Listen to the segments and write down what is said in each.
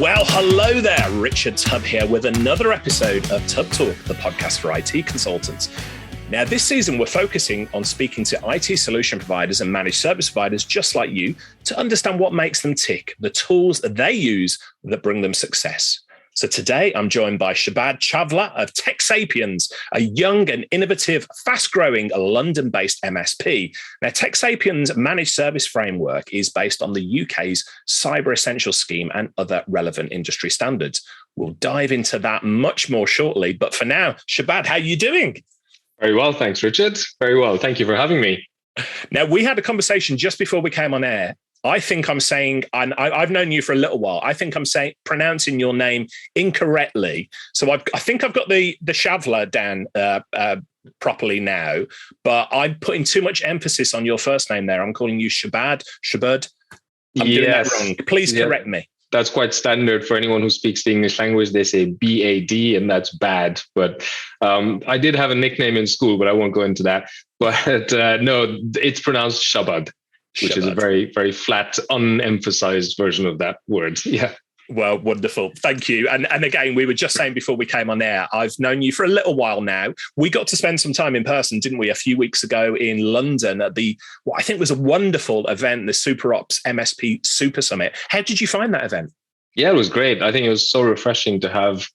Well, hello there. Richard Tubb here with another episode of Tubb Talk, the podcast for IT consultants. Now, this season, we're focusing on speaking to IT solution providers and managed service providers just like you to understand what makes them tick, the tools that they use that bring them success. So today, I'm joined by Shabad Chawla of techsapiens, a young and innovative, fast-growing London-based MSP. Now, techsapiens' managed service framework is based on the UK's Cyber Essentials scheme and other relevant industry standards. We'll dive into that much more shortly. But for now, Shabad, how are you doing? Very well, thanks, Richard. Very well. Thank you for having me. Now, we had a conversation just before we came on air. I think I'm saying, and I've known you for a little while, I think I'm pronouncing your name incorrectly. So I think I've got the Chawla down properly now, but I'm putting too much emphasis on your first name there. I'm calling you Shabad. I'm doing that wrong. Please correct me. That's quite standard for anyone who speaks the English language. They say B-A-D, and that's bad. But I did have a nickname in school, but I won't go into that. But no, it's pronounced Shabad, which is a very, very flat, unemphasized version of that word. Yeah. Well, wonderful. Thank you. And again, we were just saying before we came on air, I've known you for a little while now. We got to spend some time in person, didn't we, a few weeks ago in London at what I think was a wonderful event, the SuperOps MSP Super Summit. How did you find that event? Yeah, it was great. I think it was so refreshing to have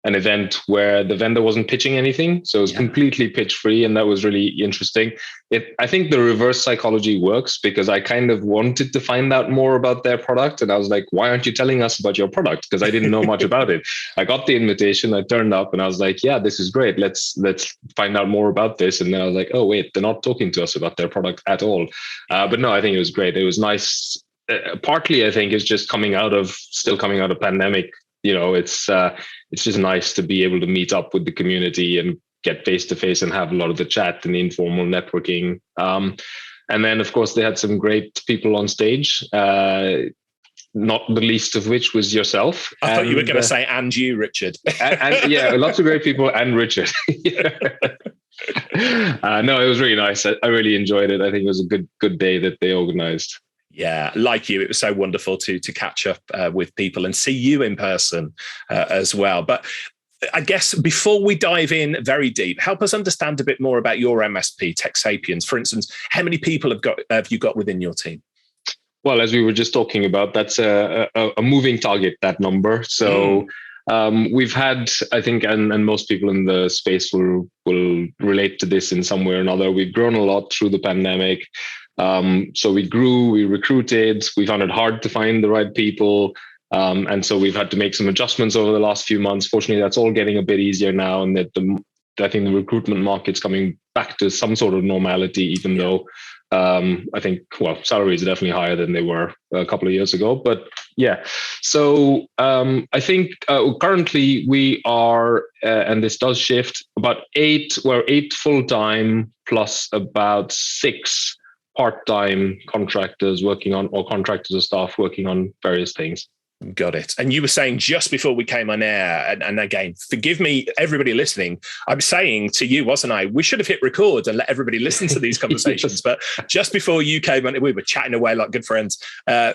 an event where the vendor wasn't pitching anything. So it was completely pitch free. And that was really interesting. I think the reverse psychology works because I kind of wanted to find out more about their product. And I was like, why aren't you telling us about your product? Because I didn't know much about it. I got the invitation, I turned up and I was like, yeah, this is great. Let's find out more about this. And then I was like, oh, wait, they're not talking to us about their product at all. But no, I think it was great. It was nice. Partly, I think, it's just still coming out of pandemic. You know, it's just nice to be able to meet up with the community and get face to face and have a lot of the chat and the informal networking. And then, of course, they had some great people on stage, not the least of which was yourself. I thought you were going to say, and you, Richard. and yeah, lots of great people and Richard. No, it was really nice. I really enjoyed it. I think it was a good day that they organized. Yeah, like you, it was so wonderful to catch up with people and see you in person as well. But I guess before we dive in very deep, help us understand a bit more about your MSP, techsapiens. For instance, how many people have you got within your team? Well, as we were just talking about, that's a moving target, that number. So we've had, I think, and most people in the space will relate to this in some way or another. We've grown a lot through the pandemic. So we grew, we recruited, we found it hard to find the right people. And so we've had to make some adjustments over the last few months. Fortunately, that's all getting a bit easier now. And that I think the recruitment market's coming back to some sort of normality, even though I think, salaries are definitely higher than they were a couple of years ago. But yeah, so I think currently we are, and this does shift, about eight full-time plus about 6 part-time contractors working on, or contractors or staff working on various things. Got it. And you were saying just before we came on air, and again, forgive me, everybody listening, I'm saying to you, wasn't I? We should have hit record and let everybody listen to these conversations. Yes. But just before you came on, we were chatting away like good friends.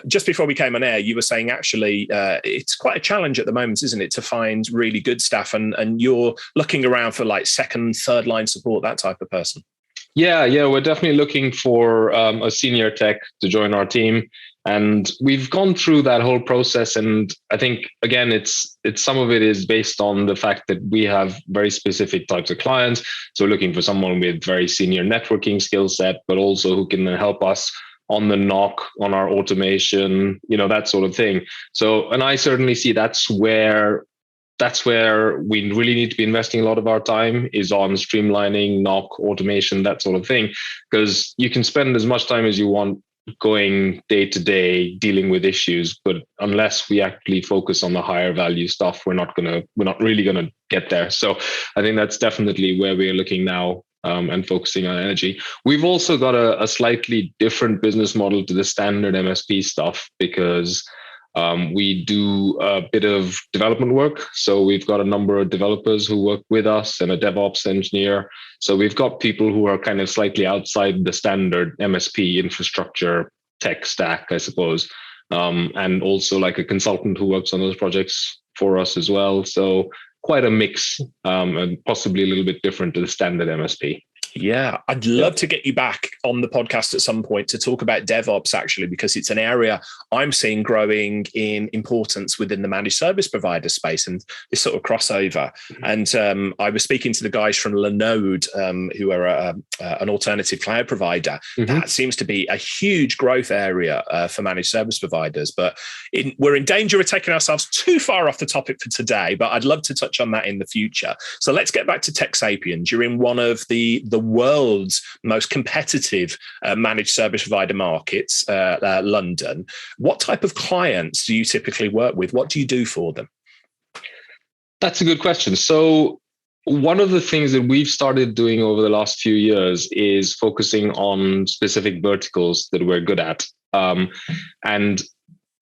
Just before we came on air, you were saying actually it's quite a challenge at the moment, isn't it, to find really good staff, and you're looking around for like second, third line support, that type of person. Yeah, we're definitely looking for a senior tech to join our team. And we've gone through that whole process. And I think, again, it's some of it is based on the fact that we have very specific types of clients. So we're looking for someone with very senior networking skill set, but also who can help us on the NOC, on our automation, that sort of thing. So, and I certainly see that's where we really need to be investing a lot of our time, is on streamlining, NOC, automation, that sort of thing, because you can spend as much time as you want going day to day dealing with issues, but unless we actually focus on the higher value stuff, we're not really gonna get there. So I think that's definitely where we are looking now, and focusing on energy. We've also got a slightly different business model to the standard MSP stuff, because we do a bit of development work. So we've got a number of developers who work with us and a DevOps engineer. So we've got people who are kind of slightly outside the standard MSP infrastructure tech stack, I suppose. and also like a consultant who works on those projects for us as well. So quite a mix, and possibly a little bit different to the standard MSP. Yeah, I'd love to get you back on the podcast at some point to talk about DevOps, actually, because it's an area I'm seeing growing in importance within the managed service provider space and this sort of crossover. And I was speaking to the guys from Linode, who are an alternative cloud provider. That seems to be a huge growth area for managed service providers. But we're in danger of taking ourselves too far off the topic for today, but I'd love to touch on that in the future. So let's get back to techsapiens. You're in one of the world's most competitive managed service provider markets, London. What type of clients do you typically work with? What do you do for them? That's a good question. So one of the things that we've started doing over the last few years is focusing on specific verticals that we're good at. And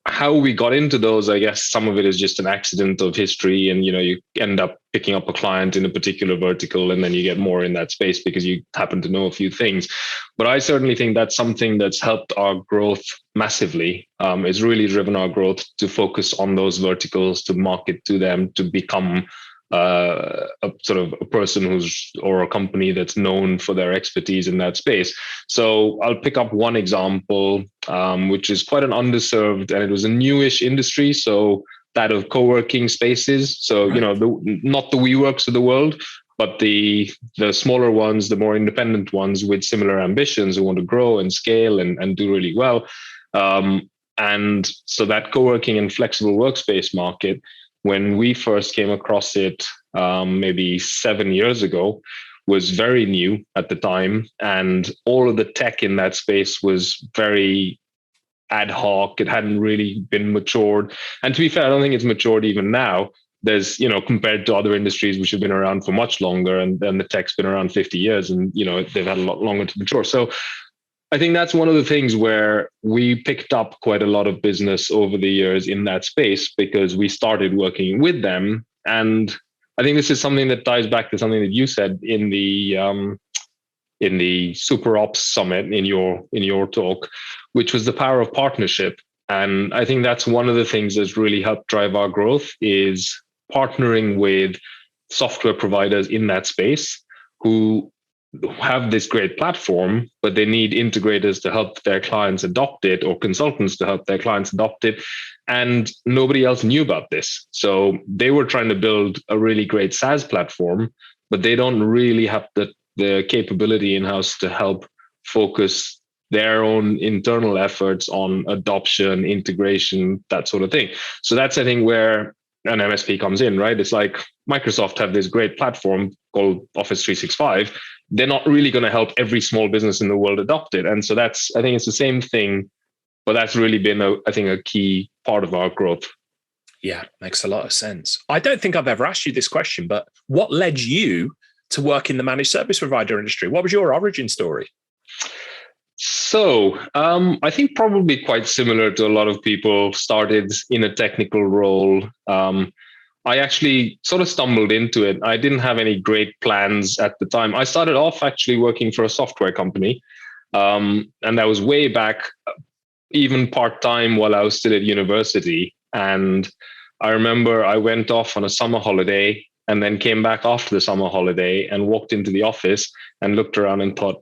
how we got into those, I guess some of it is just an accident of history, and you end up picking up a client in a particular vertical, and then you get more in that space because you happen to know a few things. But I certainly think that's something that's helped our growth massively. It's really driven our growth to focus on those verticals, to market to them, to become a sort of a person or a company that's known for their expertise in that space. So I'll pick up one example, which is quite an underserved, and it was a newish industry. So that of co-working spaces. So, not the WeWorks of the world, but the smaller ones, the more independent ones with similar ambitions who want to grow and scale and do really well. And so that co-working and flexible workspace market, when we first came across it maybe 7 years ago, was very new at the time. And all of the tech in that space was very ad hoc. It hadn't really been matured. And to be fair, I don't think it's matured even now. There's, compared to other industries which have been around for much longer, and then the tech's been around 50 years and, they've had a lot longer to mature. So I think that's one of the things where we picked up quite a lot of business over the years in that space because we started working with them. And I think this is something that ties back to something that you said in the Super Ops Summit in your talk, which was the power of partnership. And I think that's one of the things that's really helped drive our growth is partnering with software providers in that space who have this great platform, but they need integrators to help their clients adopt it, or consultants to help their clients adopt it. And nobody else knew about this. So they were trying to build a really great SaaS platform, but they don't really have the capability in-house to help focus their own internal efforts on adoption, integration, that sort of thing. So that's, I think, where an MSP comes in, right? It's like Microsoft have this great platform called Office 365. They're not really going to help every small business in the world adopt it. And so I think it's the same thing, but that's really been, I think, a key part of our growth. Yeah, makes a lot of sense. I don't think I've ever asked you this question, but what led you to work in the managed service provider industry? What was your origin story? So I think probably quite similar to a lot of people, started in a technical role. I actually sort of stumbled into it. I didn't have any great plans at the time. I started off actually working for a software company. And that was way back, even part-time while I was still at university. And I remember I went off on a summer holiday and then came back after the summer holiday and walked into the office and looked around and thought,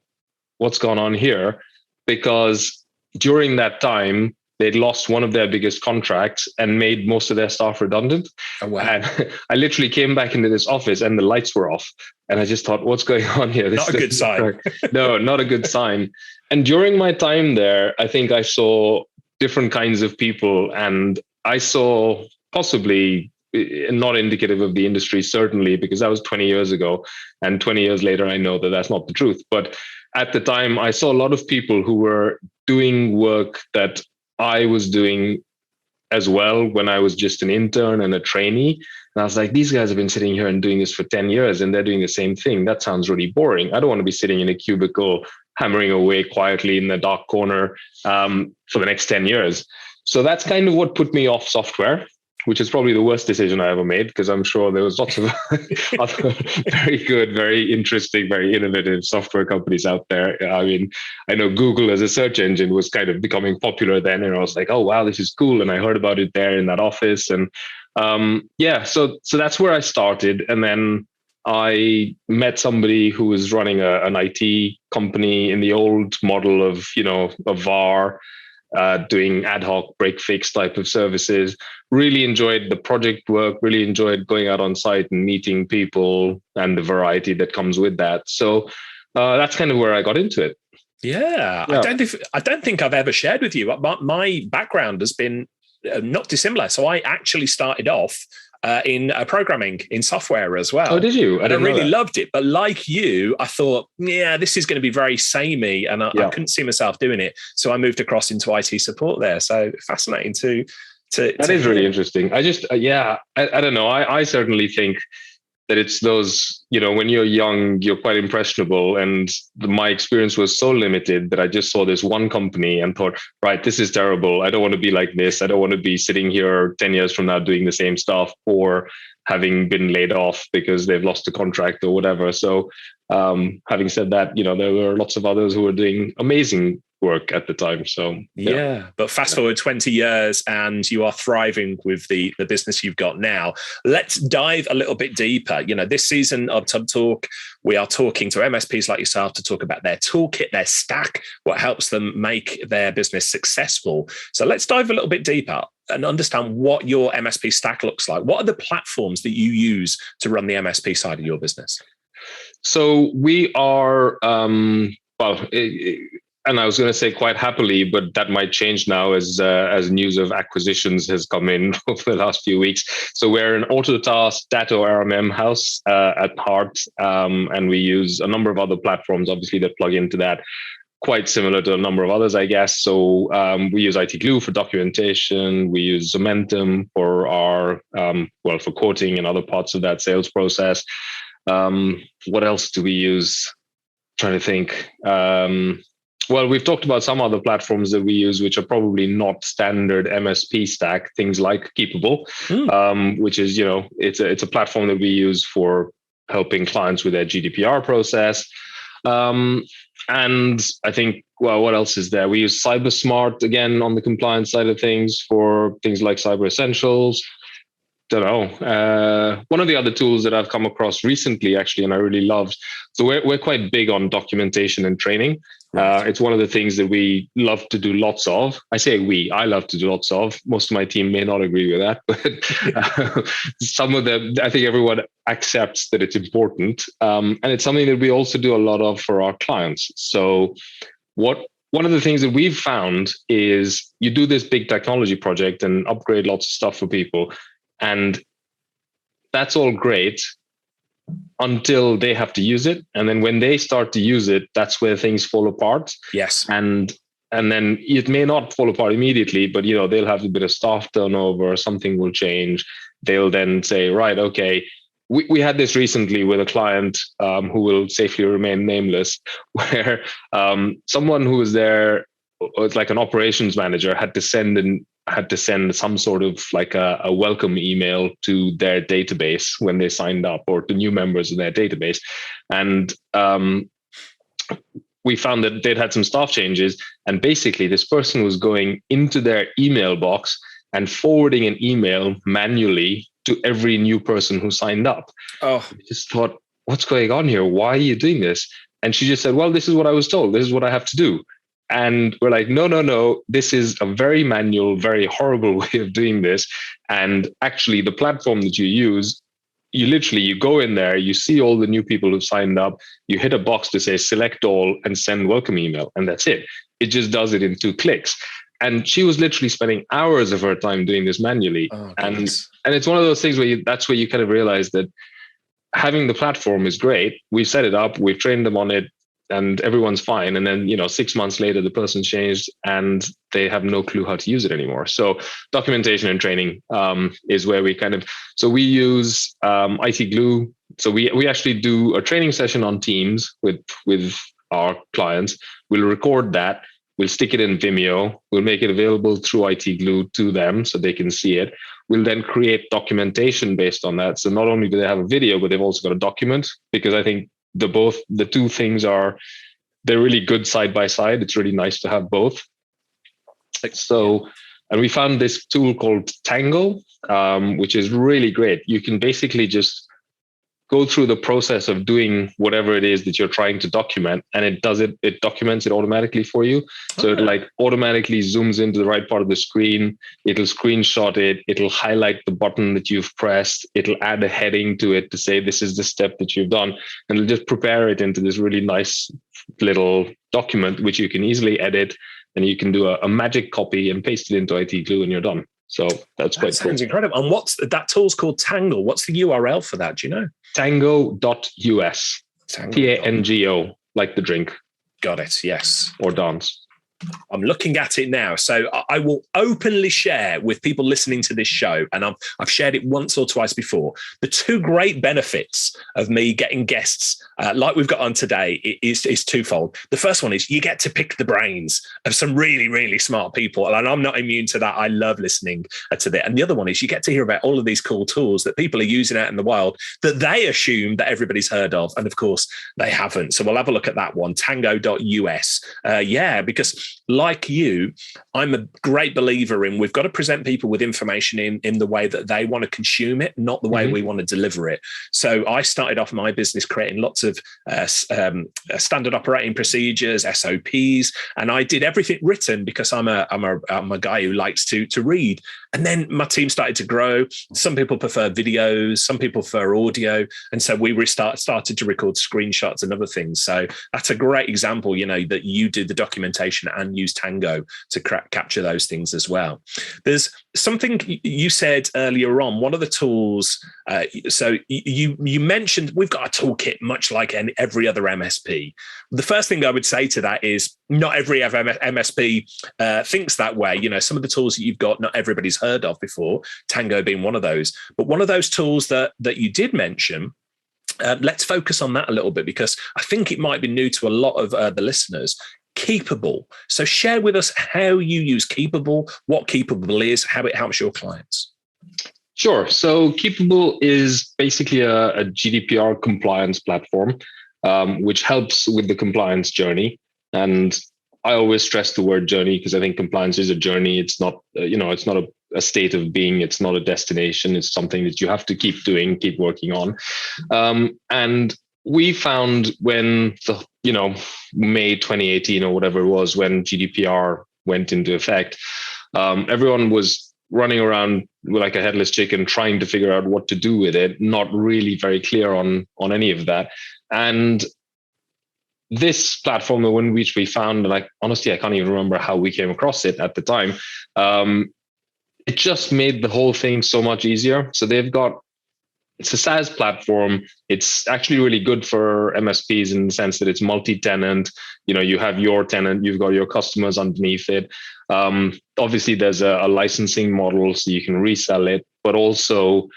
what's going on here? Because during that time, they'd lost one of their biggest contracts and made most of their staff redundant. Oh, wow. And I literally came back into this office and the lights were off. And I just thought, what's going on here? Not a good sign. No, not a good sign. And during my time there, I think I saw different kinds of people, and I saw possibly not indicative of the industry, certainly, because that was 20 years ago. And 20 years later, I know that that's not the truth. But at the time, I saw a lot of people who were doing work that I was doing as well when I was just an intern and a trainee. And I was like, these guys have been sitting here and doing this for 10 years and they're doing the same thing. That sounds really boring. I don't want to be sitting in a cubicle hammering away quietly in the dark corner for the next 10 years. So that's kind of what put me off software. which is probably the worst decision I ever made, because I'm sure there was lots of other very good, very interesting, very innovative software companies out there. I mean, I know Google as a search engine was kind of becoming popular then, and I was like, oh wow, this is cool, and I heard about it there in that office, and so that's where I started, and then I met somebody who was running an IT company in the old model of, a VAR, doing ad hoc break fix type of services. Really enjoyed the project work, really enjoyed going out on site and meeting people and the variety that comes with that. So that's kind of where I got into it. Yeah. I don't think I've ever shared with you. My background has been not dissimilar. So I actually started off in programming, in software as well. Oh, did you? And I really loved it. But like you, I thought, this is going to be very samey, and I couldn't see myself doing it. So I moved across into IT support there. So fascinating to that is really interesting. I just, I don't know. I certainly think that it's those, when you're young, you're quite impressionable. And my experience was so limited that I just saw this one company and thought, right, this is terrible. I don't want to be like this. I don't want to be sitting here 10 years from now doing the same stuff, or having been laid off because they've lost a contract or whatever. So having said that, there were lots of others who were doing amazing work at the time. So but fast forward 20 years and you are thriving with the business you've got now. Let's dive a little bit deeper. This season of Tub Talk, we are talking to MSPs like yourself to talk about their toolkit, their stack, what helps them make their business successful. So let's dive a little bit deeper and understand what your MSP stack looks like. What are the platforms that you use to run the MSP side of your business? So we are, and I was going to say quite happily, but that might change now as news of acquisitions has come in over the last few weeks. So we're an Autotask Datto RMM house at heart, and we use a number of other platforms, obviously, that plug into that. Quite similar to a number of others, I guess. So we use IT Glue for documentation. We use Momentum for our for quoting and other parts of that sales process. What else do we use? Trying to think. Well, we've talked about some other platforms that we use, which are probably not standard MSP stack. Things like Keepabl, which is, it's a platform that we use for helping clients with their GDPR process. And I think, what else is there? We use CyberSmart, again, on the compliance side of things for things like Cyber Essentials. Don't know. One of the other tools that I've come across recently, actually, and I really loved. So we're quite big on documentation and training. It's one of the things that we love to do lots of. I say I love to do lots of. Most of my team may not agree with that, but some of them, I think everyone accepts that it's important. And it's something that we also do a lot of for our clients. So one of the things that we've found is you do this big technology project and upgrade lots of stuff for people. And that's all great until they have to use it. And then when they start to use it, that's where things fall apart. Yes. And then it may not fall apart immediately, but they'll have a bit of staff turnover, something will change. They'll then say, right, okay. We had this recently with a client who will safely remain nameless, where someone who was there, it's like an operations manager, had to send some sort of like a welcome email to their database when they signed up, or to new members of their database. And we found that they'd had some staff changes, and basically this person was going into their email box and forwarding an email manually to every new person who signed up. Oh, I just thought, what's going on here? Why are you doing this? And she just said, well, this is what I was told. This is what I have to do. And we're like, no, this is a very manual, very horrible way of doing this. And actually the platform that you use, you go in there, you see all the new people who've signed up, you hit a box to say select all and send welcome email. And that's it. It just does it in 2 clicks. And she was literally spending hours of her time doing this manually. Oh, and it's one of those things where that's where you kind of realize that having the platform is great. We've set it up, we've trained them on it, and everyone's fine. And then, 6 months later, the person changed and they have no clue how to use it anymore. So documentation and training is where we so we use IT Glue. So we actually do a training session on Teams with our clients. We'll record that. We'll stick it in Vimeo. We'll make it available through IT Glue to them so they can see it. We'll then create documentation based on that. So not only do they have a video, but they've also got a document, because I think the two things they're really good side by side. It's really nice to have both. So, and we found this tool called Tango, which is really great. You can basically just go through the process of doing whatever it is that you're trying to document, and it documents it automatically for you. So it like automatically zooms into the right part of the screen. It'll screenshot it. It'll highlight the button that you've pressed. It'll add a heading to it to say, this is the step that you've done. And it'll just prepare it into this really nice little document, which you can easily edit, and you can do a magic copy and paste it into IT Glue and you're done. So that's quite cool. Sounds incredible. And what's that tool's called? Tangle. What's the URL for that? Do you know? Tango.us. Tango, like the drink. Got it. Yes. Or dance. I'm looking at it now. So I will openly share with people listening to this show, and I've shared it once or twice before. The two great benefits of me getting guests like we've got on today is twofold. The first one is you get to pick the brains of some really, really smart people. And I'm not immune to that. I love listening to that. And the other one is you get to hear about all of these cool tools that people are using out in the wild that they assume that everybody's heard of. And of course, they haven't. So we'll have a look at that one, tango.us. Because like you, I'm a great believer in we've got to present people with information in the way that they want to consume it, not the way we want to deliver it. So I started off my business creating lots of standard operating procedures, SOPs, and I did everything written because I'm a guy who likes to read. And then my team started to grow. Some people prefer videos, some people prefer audio. And so we started to record screenshots and other things. So that's a great example, that you do the documentation and use Tango to capture those things as well. There's something you said earlier on, one of the tools. So you mentioned we've got a toolkit much like every other MSP. The first thing I would say to that is not every MSP thinks that way. Some of the tools that you've got, not everybody's heard of before, Tango being one of those. But one of those tools that you did mention, let's focus on that a little bit, because I think it might be new to a lot of the listeners. Keepabl. So share with us how you use Keepabl, what Keepabl is, how it helps your clients. Sure. So Keepabl is basically a GDPR compliance platform, which helps with the compliance journey. And I always stress the word journey because I think compliance is a journey. It's not, it's not a state of being. It's not a destination. It's something that you have to keep doing, keep working on. And we found when May 2018 or whatever it was, when GDPR went into effect, everyone was running around like a headless chicken, trying to figure out what to do with it, not really very clear on any of that. And this platform, the one which we found, like honestly, I can't even remember how we came across it at the time. It just made the whole thing so much easier. So it's a SaaS platform. It's actually really good for MSPs in the sense that it's multi-tenant. You have your tenant, you've got your customers underneath it. Obviously, there's a licensing model, so you can resell it. But also,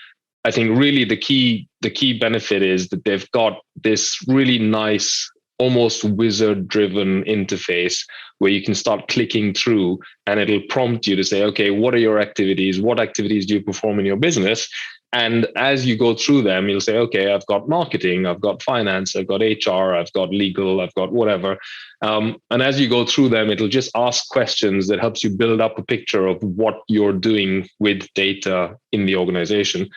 I think really the key benefit is that they've got this really nice, almost wizard-driven interface where you can start clicking through, and it'll prompt you to say, okay, what are your activities? What activities do you perform in your business? And as you go through them, you'll say, okay, I've got marketing, I've got finance, I've got HR, I've got legal, I've got whatever. And as you go through them, it'll just ask questions that helps you build up a picture of what you're doing with data in the organization.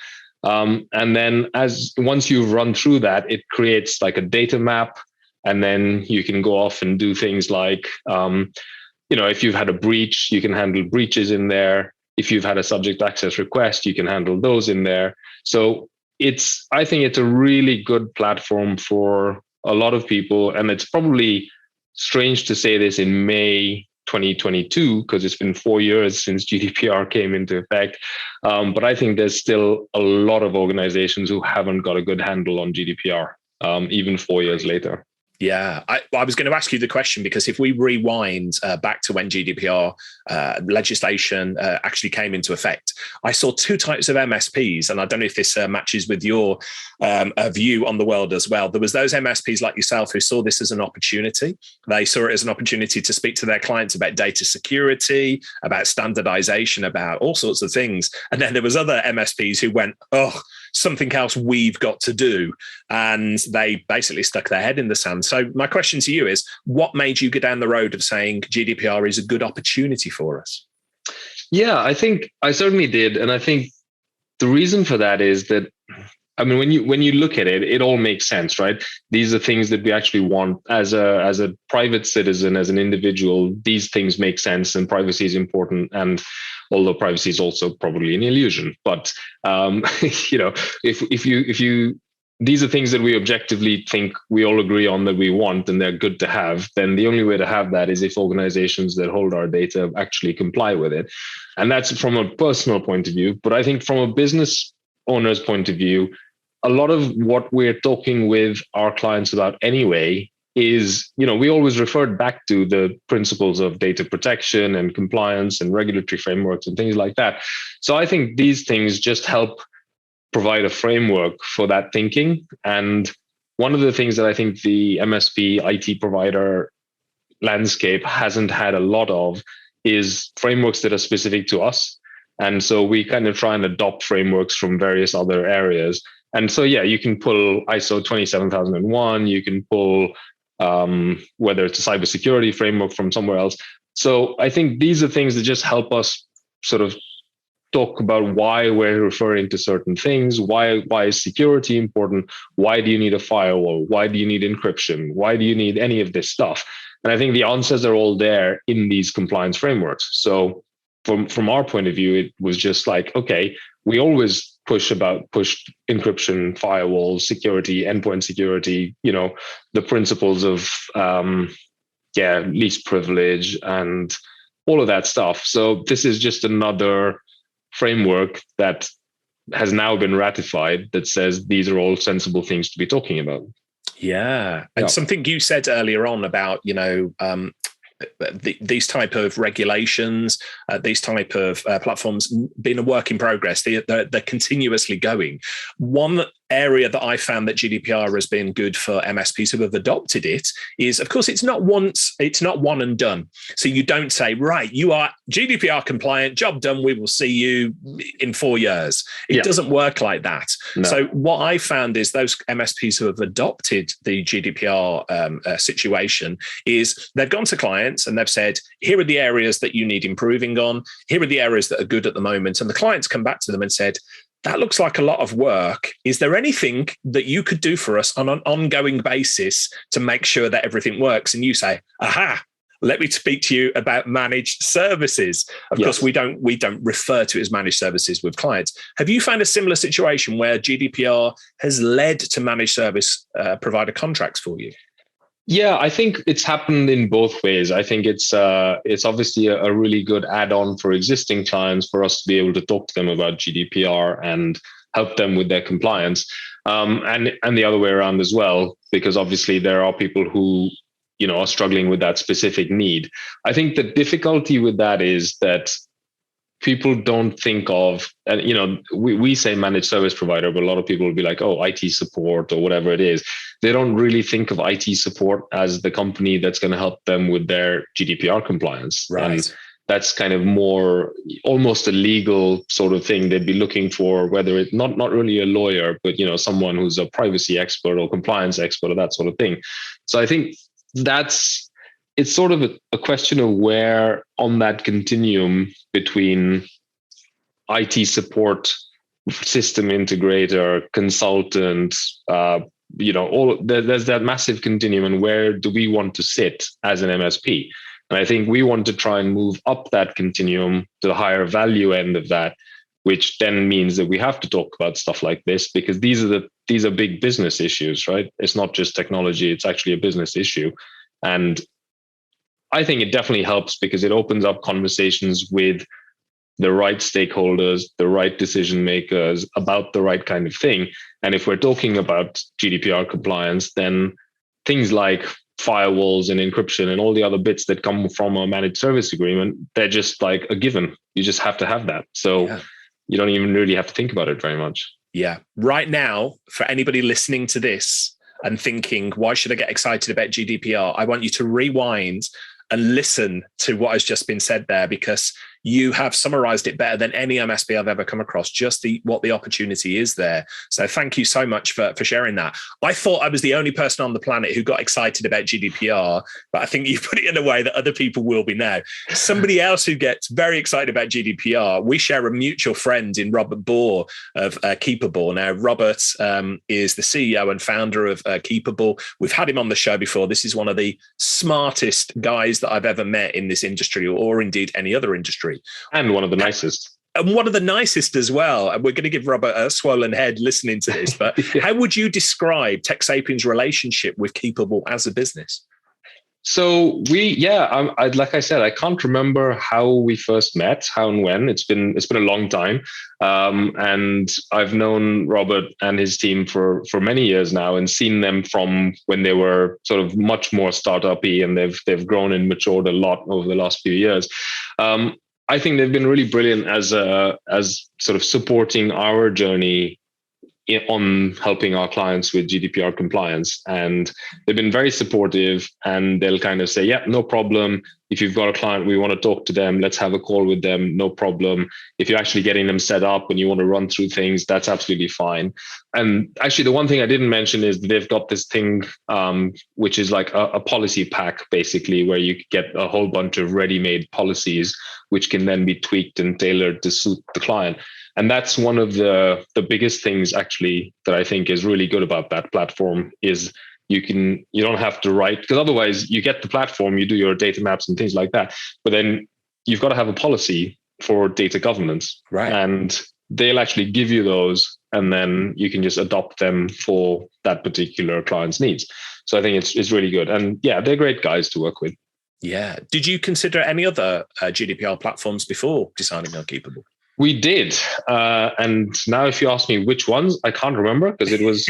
And then once you've run through that, it creates like a data map. And then you can go off and do things like, if you've had a breach, you can handle breaches in there. If you've had a subject access request, you can handle those in there. So I think it's a really good platform for a lot of people. And it's probably strange to say this in May 2022, because it's been 4 years since GDPR came into effect. But I think there's still a lot of organizations who haven't got a good handle on GDPR, even 4 years later. Yeah, I was going to ask you the question, because if we rewind back to when GDPR legislation actually came into effect, I saw two types of MSPs, and I don't know if this matches with your view on the world as well. There was those MSPs like yourself who saw this as an opportunity. They saw it as an opportunity to speak to their clients about data security, about standardization, about all sorts of things. And then there was other MSPs who went, oh, something else we've got to do. And they basically stuck their head in the sand. So my question to you is, what made you go down the road of saying GDPR is a good opportunity for us? Yeah, I think I certainly did. And I think the reason for that is that, I mean, when you look at it, it all makes sense, right? These are things that we actually want as a private citizen, as an individual. These things make sense, and privacy is important. And although privacy is also probably an illusion, but if you these are things that we objectively think we all agree on that we want, and they're good to have, then the only way to have that is if organizations that hold our data actually comply with it. And that's from a personal point of view. But I think from a business owner's point of view, a lot of what we're talking with our clients about anyway is, we always referred back to the principles of data protection and compliance and regulatory frameworks and things like that. So I think these things just help provide a framework for that thinking. And one of the things that I think the MSP IT provider landscape hasn't had a lot of is frameworks that are specific to us. And so we kind of try and adopt frameworks from various other areas. And so, yeah, you can pull ISO 27001, you can pull whether it's a cybersecurity framework from somewhere else. So I think these are things that just help us sort of talk about why we're referring to certain things. Why is security important? Why do you need a firewall? Why do you need encryption? Why do you need any of this stuff? And I think the answers are all there in these compliance frameworks. So from our point of view, it was just like, okay, we always push encryption, firewalls, security, endpoint security, the principles of least privilege and all of that stuff. So this is just another framework that has now been ratified that says these are all sensible things to be talking about. Yeah. And something you said earlier on about, these type of regulations, these type of platforms being a work in progress, they're continuously going. One area that I found that GDPR has been good for MSPs who have adopted it is, of course, it's not one and done. So you don't say, right, you are GDPR compliant, job done, we will see you in 4 years. It doesn't work like that. No. So what I found is those MSPs who have adopted the GDPR situation is they've gone to clients and they've said, here are the areas that you need improving on. Here are the areas that are good at the moment. And the clients come back to them and said, that looks like a lot of work. Is there anything that you could do for us on an ongoing basis to make sure that everything works? And you say, aha, let me speak to you about managed services. Of course, we don't refer to it as managed services with clients. Have you found a similar situation where GDPR has led to managed service provider contracts for you? Yeah, I think it's happened in both ways. I think it's obviously a really good add-on for existing clients for us to be able to talk to them about GDPR and help them with their compliance, and the other way around as well, because obviously there are people who are struggling with that specific need. I think the difficulty with that is that people don't think of, and we say managed service provider, but a lot of people will be like, oh, IT support or whatever it is. They don't really think of IT support as the company that's going to help them with their GDPR compliance. Right. And that's kind of more almost a legal sort of thing. They'd be looking for, whether it's not really a lawyer, but someone who's a privacy expert or compliance expert or that sort of thing. So I think it's sort of a question of where on that continuum between IT support, system integrator, consultant, there's that massive continuum, and where do we want to sit as an MSP? And I think we want to try and move up that continuum to the higher value end of that, which then means that we have to talk about stuff like this, because these are big business issues, right? It's not just technology, it's actually a business issue. And I think it definitely helps because it opens up conversations with the right stakeholders, the right decision makers about the right kind of thing. And if we're talking about GDPR compliance, then things like firewalls and encryption and all the other bits that come from a managed service agreement, they're just like a given. You just have to have that. So you don't even really have to think about it very much. Yeah. Right now, for anybody listening to this and thinking, why should I get excited about GDPR? I want you to rewind and listen to what has just been said there, because you have summarized it better than any MSP I've ever come across, just what the opportunity is there. So thank you so much for sharing that. I thought I was the only person on the planet who got excited about GDPR, but I think you put it in a way that other people will be now. Somebody else who gets very excited about GDPR, we share a mutual friend in Robert Bohr of Keepabl. Now, Robert is the CEO and founder of Keepabl. We've had him on the show before. This is one of the smartest guys that I've ever met in this industry, or indeed any other industry. And one of the nicest. And one of the nicest as well. And we're going to give Robert a swollen head listening to this. But how would you describe TechSapiens' relationship with Keepabl as a business? So like I said, I can't remember how we first met, how and when. It's been a long time, and I've known Robert and his team for many years now, and seen them from when they were sort of much more startup-y, and they've grown and matured a lot over the last few years. I think they've been really brilliant as sort of supporting our journey on helping our clients with GDPR compliance. And they've been very supportive, and they'll kind of say, yeah, no problem. If you've got a client, we want to talk to them, let's have a call with them, no problem. If you're actually getting them set up and you want to run through things, that's absolutely fine. And actually, the one thing I didn't mention is they've got this thing, which is like a policy pack, basically, where you get a whole bunch of ready-made policies, which can then be tweaked and tailored to suit the client. And that's one of the biggest things, actually, that I think is really good about that platform is you don't have to write, because otherwise you get the platform, you do your data maps and things like that, but then you've got to have a policy for data governance. Right. And they'll actually give you those, and then you can just adopt them for that particular client's needs. So I think it's really good. And yeah, they're great guys to work with. Yeah. Did you consider any other GDPR platforms before deciding on Keepabl? We did. And now if you ask me which ones, I can't remember, because it was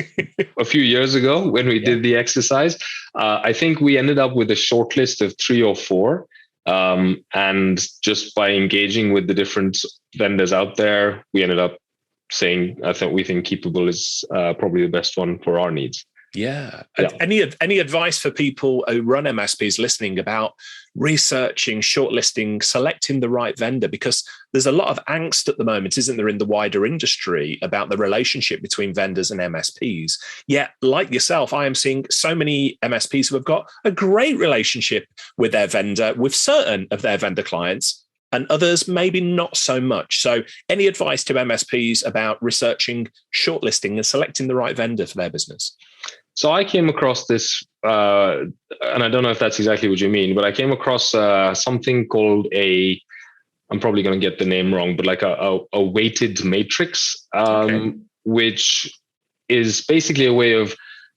a few years ago when we did the exercise. I think we ended up with a short list of 3 or 4. And just by engaging with the different vendors out there, we ended up saying, we think Keepabl is probably the best one for our needs. Yeah. Any advice for people who run MSPs listening about researching, shortlisting, selecting the right vendor? Because there's a lot of angst at the moment, isn't there, in the wider industry about the relationship between vendors and MSPs. Yet, like yourself, I am seeing so many MSPs who have got a great relationship with their vendor, with certain of their vendor clients, and others maybe not so much. So any advice to MSPs about researching, shortlisting, and selecting the right vendor for their business? So I came across this, and I don't know if that's exactly what you mean, but I came across something called I'm probably going to get the name wrong, but like a weighted matrix, which is basically a way of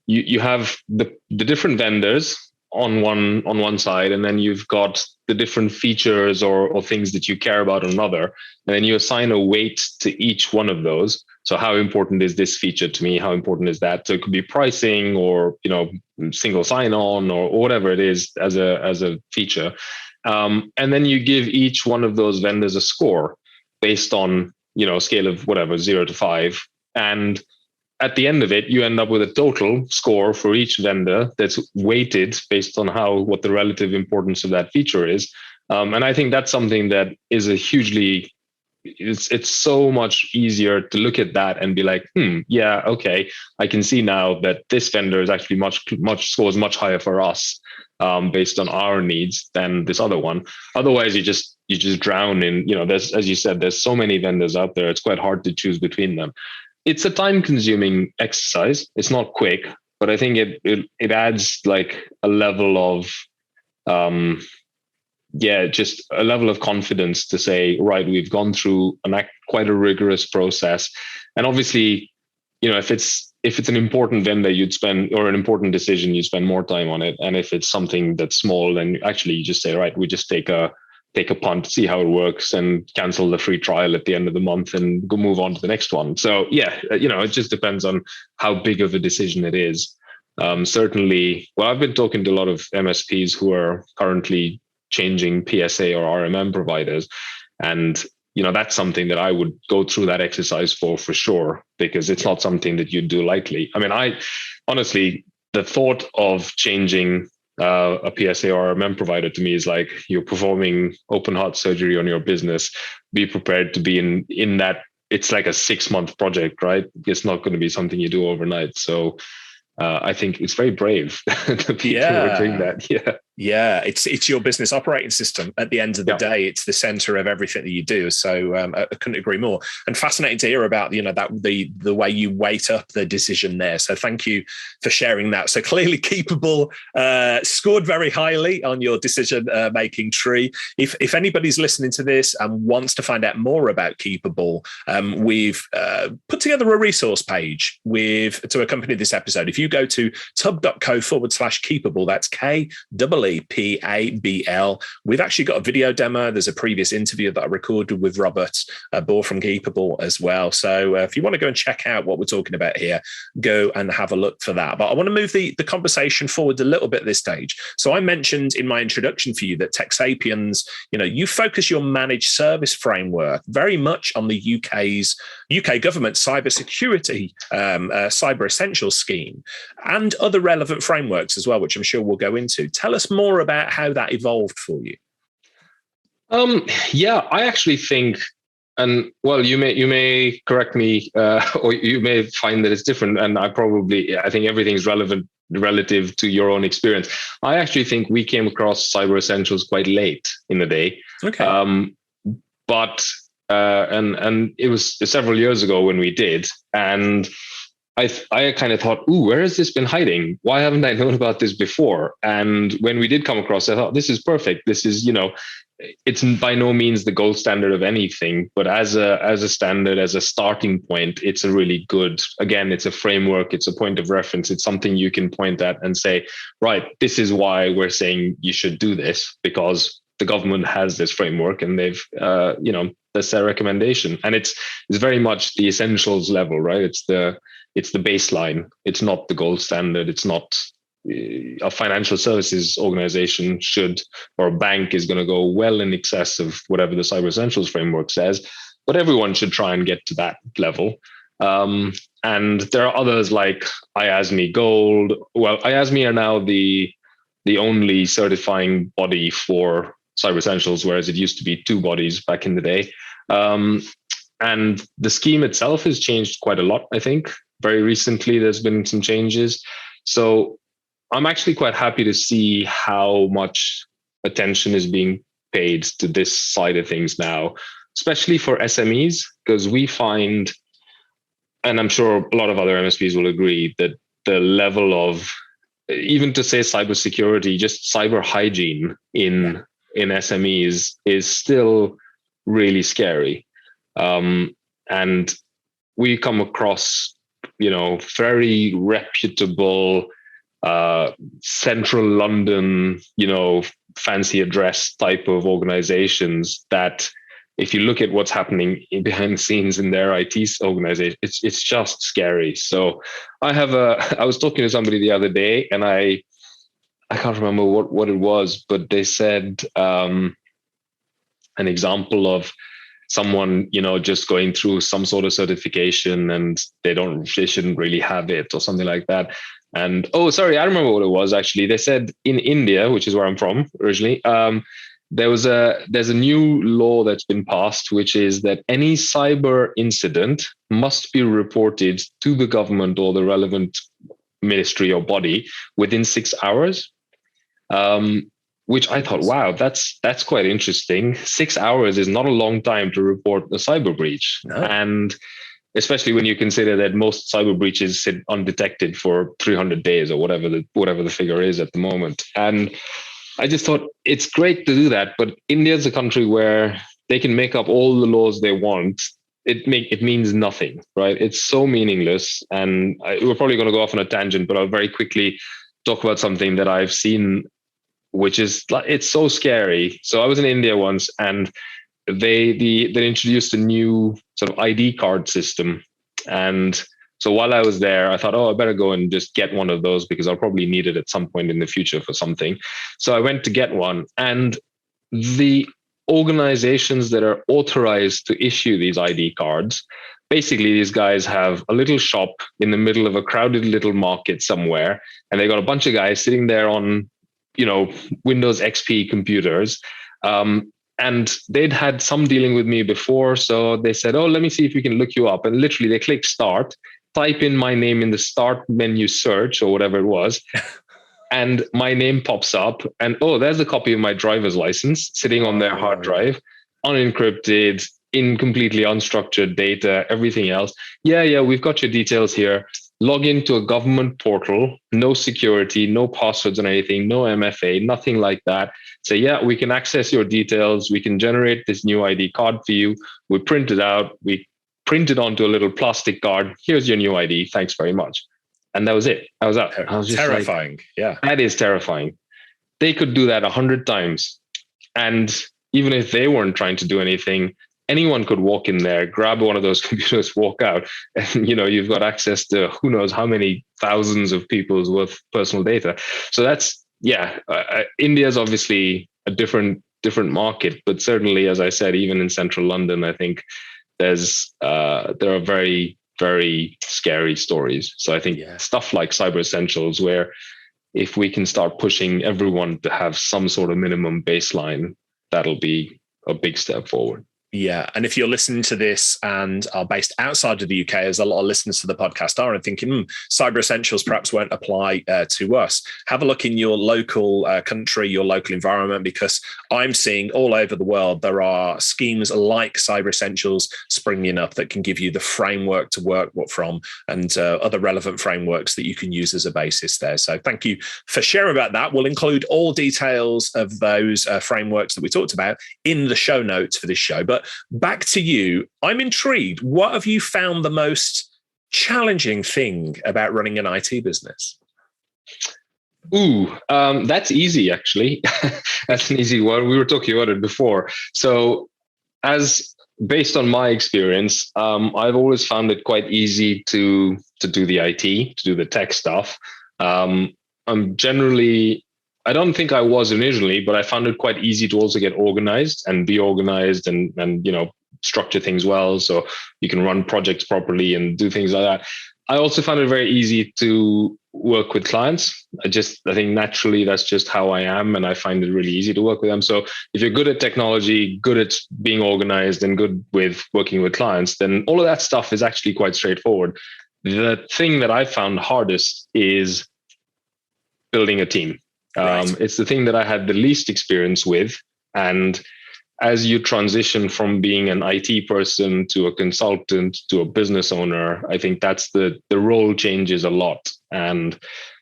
you have the different vendors on one side, and then you've got the different features or things that you care about on another, and then you assign a weight to each one of those. So how important is this feature to me? How important is that? So it could be pricing, or single sign-on, or whatever it is as a feature. And then you give each one of those vendors a score based on a scale of whatever, 0 to 5. And at the end of it, you end up with a total score for each vendor that's weighted based on what the relative importance of that feature is. And I think that's something that is it's so much easier to look at that and be like, okay, I can see now that this vendor is actually scores much higher for us based on our needs than this other one. Otherwise, you just drown in, there's, as you said, there's so many vendors out there. It's quite hard to choose between them. It's a time-consuming exercise. It's not quick, but I think it adds like a level of just a level of confidence to say, right, we've gone through quite a rigorous process. And obviously, if it's an important vendor, you'd spend, or an important decision, you spend more time on it. And if it's something that's small, then actually you just say, right, we just take a punt, see how it works, and cancel the free trial at the end of the month and go move on to the next one. So it just depends on how big of a decision it is. Certainly, well, I've been talking to a lot of MSPs who are currently changing PSA or RMM providers, and that's something that I would go through that exercise for sure, because it's not something that you do lightly. I mean, I honestly, the thought of changing a PSA or RMM provider to me is like you're performing open heart surgery on your business. Be prepared to be in that. It's like a 6-month project, right? It's not going to be something you do overnight. So I think it's very brave the people who are doing that. Yeah, it's your business operating system. At the end of the day, it's the center of everything that you do. So I couldn't agree more. And fascinating to hear about that the way you weight up the decision there. So thank you for sharing that. So clearly, Keepabl scored very highly on your decision making tree. If anybody's listening to this and wants to find out more about Keepabl, we've put together a resource page to accompany this episode. If you go to tub.co/Keepabl, that's Keepabl. We've actually got a video demo. There's a previous interview that I recorded with Robert Bohr from Keepabl as well. So if you want to go and check out what we're talking about here, go and have a look for that. But I want to move the conversation forward a little bit at this stage. So I mentioned in my introduction for you that techsapiens, you focus your managed service framework very much on the UK government cybersecurity cyber essentials scheme and other relevant frameworks as well, which I'm sure we'll go into. Tell us more about how that evolved for you. I actually think, and well, you may correct me, or you may find that it's different. And I think everything's relative to your own experience. I actually think we came across cyber essentials quite late in the day. Okay. But it was several years ago when we did, and I kind of thought, where has this been hiding? Why haven't I known about this before? And when we did come across it, I thought, this is perfect. This is, it's by no means the gold standard of anything, but as a standard, as a starting point, it's a really good, again, it's a framework, it's a point of reference. It's something you can point at and say, right, this is why we're saying you should do this, because the government has this framework and they've, that's their recommendation. And it's very much the essentials level, right? It's the baseline. It's not the gold standard. It's not a financial services organization or a bank is going to go well in excess of whatever the cyber essentials framework says, but everyone should try and get to that level. And there are others like IASME Gold. Well, IASME are now the only certifying body for cyber essentials, whereas it used to be 2 bodies back in the day. And the scheme itself has changed quite a lot, I think. Very recently, there's been some changes. So I'm actually quite happy to see how much attention is being paid to this side of things now, especially for SMEs, because we find, and I'm sure a lot of other MSPs will agree, that the level of, even to say cybersecurity, just cyber hygiene in SMEs is still really scary. And we come across, very reputable, central London, fancy address type of organizations that, if you look at what's happening behind the scenes in their IT organization, it's just scary. So I was talking to somebody the other day, and I can't remember what it was, but they said an example of someone, just going through some sort of certification and they shouldn't really have it or something like that. And I remember what it was actually. They said in India, which is where I'm from originally, there's a new law that's been passed, which is that any cyber incident must be reported to the government or the relevant ministry or body within 6 hours. Which I thought, wow, that's quite interesting. 6 hours is not a long time to report a cyber breach. No. And especially when you consider that most cyber breaches sit undetected for 300 days or whatever the figure is at the moment. And I just thought it's great to do that. But India is a country where they can make up all the laws they want. It means nothing, right? It's so meaningless. And we're probably going to go off on a tangent, but I'll very quickly talk about something that I've seen, which is, it's so scary. So I was in India once, and they introduced a new sort of ID card system. And So while I was there, I thought, I better go and just get one of those because I'll probably need it at some point in the future for something. So I went to get one, and the organizations that are authorized to issue these ID cards, basically these guys have a little shop in the middle of a crowded little market somewhere, and they got a bunch of guys sitting there on, Windows XP computers. And they'd had some dealing with me before. So they said, let me see if we can look you up. And literally they click start, type in my name in the start menu search or whatever it was. And my name pops up, and there's a copy of my driver's license sitting on their hard drive, unencrypted, in completely unstructured data, everything else. Yeah, we've got your details here. Log into a government portal, no security, no passwords or anything, no MFA, nothing like that. So yeah, we can access your details. We can generate this new ID card for you. We print it out. We print it onto a little plastic card. Here's your new ID. Thanks very much. And that was it. I was out. I was just terrifying. Yeah. That is terrifying. They could do that 100 times. And even if they weren't trying to do anything, anyone could walk in there, grab one of those computers, walk out, and you've got access to who knows how many thousands of people's worth of personal data. So that's India is obviously a different market, but certainly, as I said, even in central London, I think there are very, very scary stories. So I think stuff like Cyber Essentials, where if we can start pushing everyone to have some sort of minimum baseline, that'll be a big step forward. Yeah. And if you're listening to this and are based outside of the UK, as a lot of listeners to the podcast are, and thinking, Cyber Essentials perhaps won't apply to us, have a look in your local country, your local environment, because I'm seeing all over the world, there are schemes like Cyber Essentials springing up that can give you the framework to work from, and other relevant frameworks that you can use as a basis there. So thank you for sharing about that. We'll include all details of those frameworks that we talked about in the show notes for this show. But back to you. I'm intrigued. What have you found the most challenging thing about running an IT business? That's easy, actually. That's an easy one. We were talking about it before. So based on my experience, I've always found it quite easy to do the IT, to do the tech stuff. I don't think I was initially, but I found it quite easy to also get organized and be organized and structure things well, so you can run projects properly and do things like that. I also found it very easy to work with clients. I think naturally that's just how I am, and I find it really easy to work with them. So if you're good at technology, good at being organized, and good with working with clients, then all of that stuff is actually quite straightforward. The thing that I found hardest is building a team. Right. It's the thing that I had the least experience with. And as you transition from being an IT person to a consultant to a business owner, I think that's the role changes a lot. And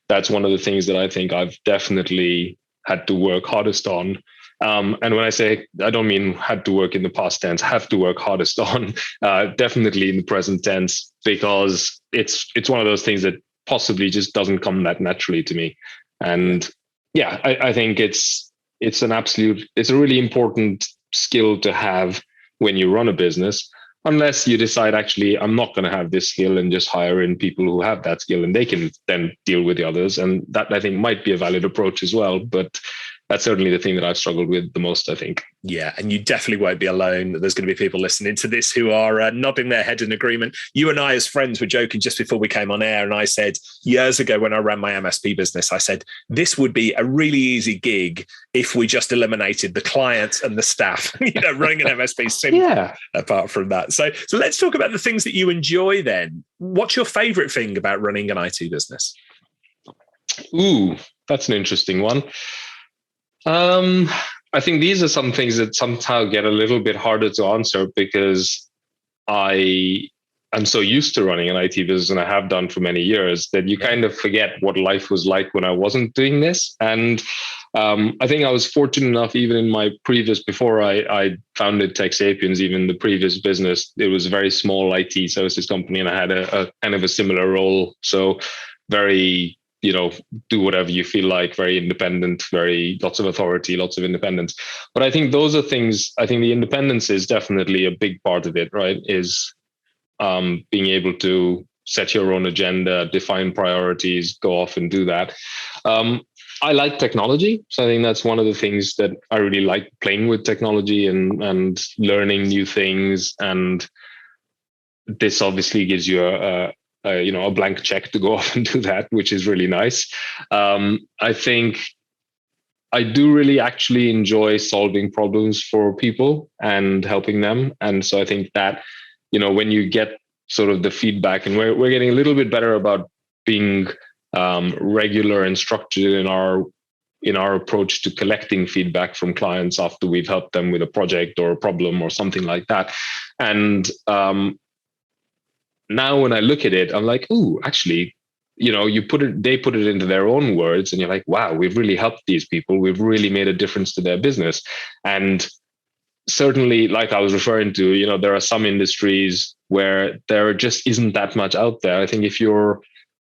that's one of the things that I think I've definitely had to work hardest on. And when I say, I don't mean had to work in the past tense, have to work hardest on, definitely in the present tense, because it's one of those things that possibly just doesn't come that naturally to me. And I think it's a really important skill to have when you run a business, unless you decide, actually, I'm not going to have this skill, and just hire in people who have that skill and they can then deal with the others. And that, I think, might be a valid approach as well. But that's certainly the thing that I've struggled with the most, I think. Yeah, and you definitely won't be alone. There's going to be people listening to this who are nodding their head in agreement. You and I, as friends, were joking just before we came on air, and I said years ago when I ran my MSP business, I said, this would be a really easy gig if we just eliminated the clients and the staff. Running an MSP simple apart from that. So let's talk about the things that you enjoy then. What's your favorite thing about running an IT business? That's an interesting one. I think these are some things that somehow get a little bit harder to answer, because I'm so used to running an IT business, and I have done for many years, that you kind of forget what life was like when I wasn't doing this. And I think I was fortunate enough, even in my before I founded techsapiens, even the previous business, it was a very small IT services company, and I had a kind of a similar role. So very, do whatever you feel like, very independent, lots of authority, lots of independence. But I think those are things, I think the independence is definitely a big part of it, right? Is being able to set your own agenda, define priorities, go off and do that. I like technology. So I think that's one of the things that I really like, playing with technology and learning new things. And this obviously gives you a blank check to go off and do that, which is really nice. I think I do really actually enjoy solving problems for people and helping them. And so I think that, when you get sort of the feedback, and we're getting a little bit better about being regular and structured in our approach to collecting feedback from clients after we've helped them with a project or a problem or something like that. And now when I look at it, I'm like, oh, actually, they put it into their own words, and you're like, wow, we've really helped these people. We've really made a difference to their business. And certainly, like I was referring to, there are some industries where there just isn't that much out there. I think if you're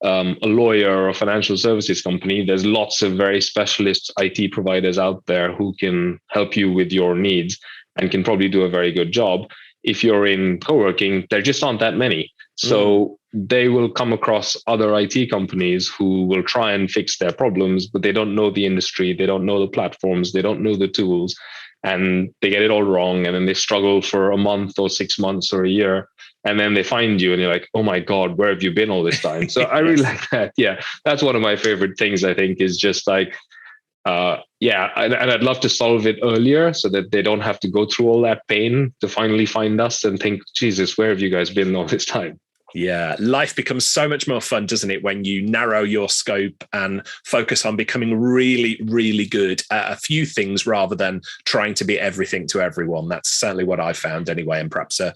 a lawyer or a financial services company, there's lots of very specialist IT providers out there who can help you with your needs and can probably do a very good job. If you're in co-working, there just aren't that many. So they will come across other IT companies who will try and fix their problems, but they don't know the industry, they don't know the platforms, they don't know the tools, and they get it all wrong. And then they struggle for a month or 6 months or a year. And then they find you and you're like, oh my God, where have you been all this time? So I really like that. Yeah, that's one of my favorite things, I think, is just like, and I'd love to solve it earlier so that they don't have to go through all that pain to finally find us and think, Jesus, where have you guys been all this time? Yeah, life becomes so much more fun, doesn't it, when you narrow your scope and focus on becoming really, really good at a few things rather than trying to be everything to everyone. That's certainly what I found anyway, and perhaps a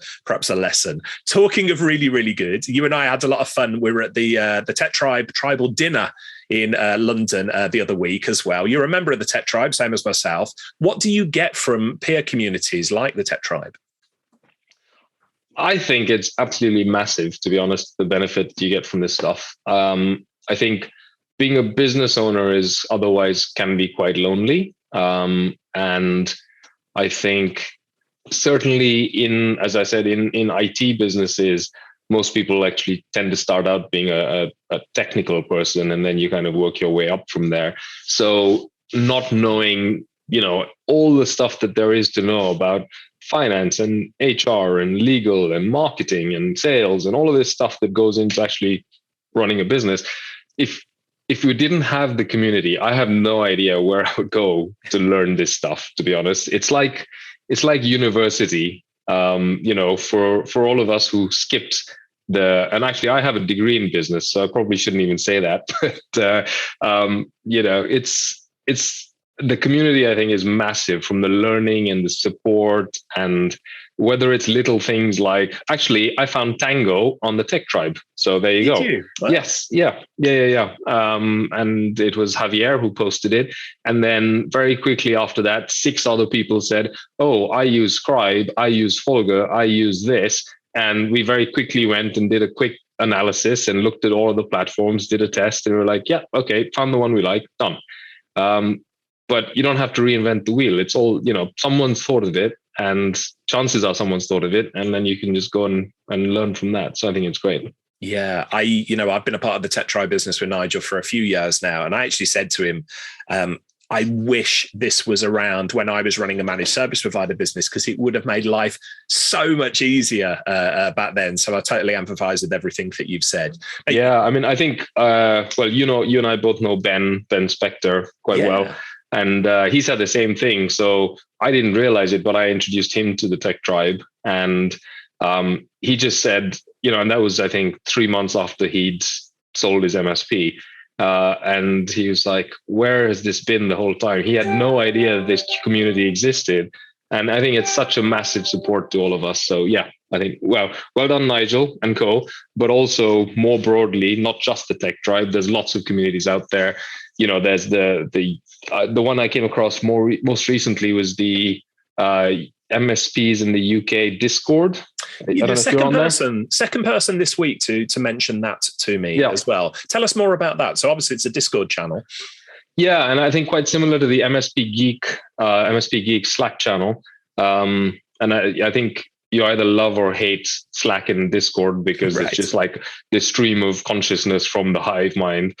lesson. Talking of really, really good, you and I had a lot of fun. We were at the Tech Tribe Tribal Dinner in London the other week as well. You're a member of the Tech Tribe, same as myself. What do you get from peer communities like the Tech Tribe? I think it's absolutely massive, to be honest, the benefit you get from this stuff. I think being a business owner can be quite lonely. And I think certainly as I said, in IT businesses, most people actually tend to start out being a technical person, and then you kind of work your way up from there. So not knowing, all the stuff that there is to know about finance and HR and legal and marketing and sales and all of this stuff that goes into actually running a business. If we didn't have the community, I have no idea where I would go to learn this stuff, to be honest. It's like university, for all of us who skipped and actually I have a degree in business, so I probably shouldn't even say that, but it's the community, I think, is massive, from the learning and the support, and whether it's little things like, actually, I found Tango on the Tech Tribe. So there you go. Wow. Yes. Yeah. And it was Javier who posted it. And then very quickly after that, 6 other people said, oh, I use Scribe, I use Folger, I use this. And we very quickly went and did a quick analysis and looked at all of the platforms, did a test, and we were like, yeah, okay, found the one we like, done. But you don't have to reinvent the wheel. It's all, someone's thought of it, and chances are someone's thought of it, and then you can just go and learn from that. So I think it's great. Yeah, I've been a part of the Tech Tribe business with Nigel for a few years now, and I actually said to him, I wish this was around when I was running a managed service provider business, because it would have made life so much easier back then. So I totally empathize with everything that you've said. Yeah, I mean, I think, you and I both know Ben Spector quite well. And he said the same thing. So I didn't realize it, but I introduced him to the Tech Tribe. And he just said, and that was, I think, 3 months after he'd sold his MSP. And he was like, where has this been the whole time? He had no idea this community existed. And I think it's such a massive support to all of us. So yeah, I think, well done, Nigel and co, but also more broadly, not just the Tech Tribe. There's lots of communities out there. There's the one I came across most recently was the MSPs in the UK Discord. You're the second person this week to mention that to me as well. Tell us more about that. So obviously it's a Discord channel. Yeah, and I think quite similar to the MSP Geek Slack channel. And I think you either love or hate Slack and Discord because it's just like this stream of consciousness from the hive mind.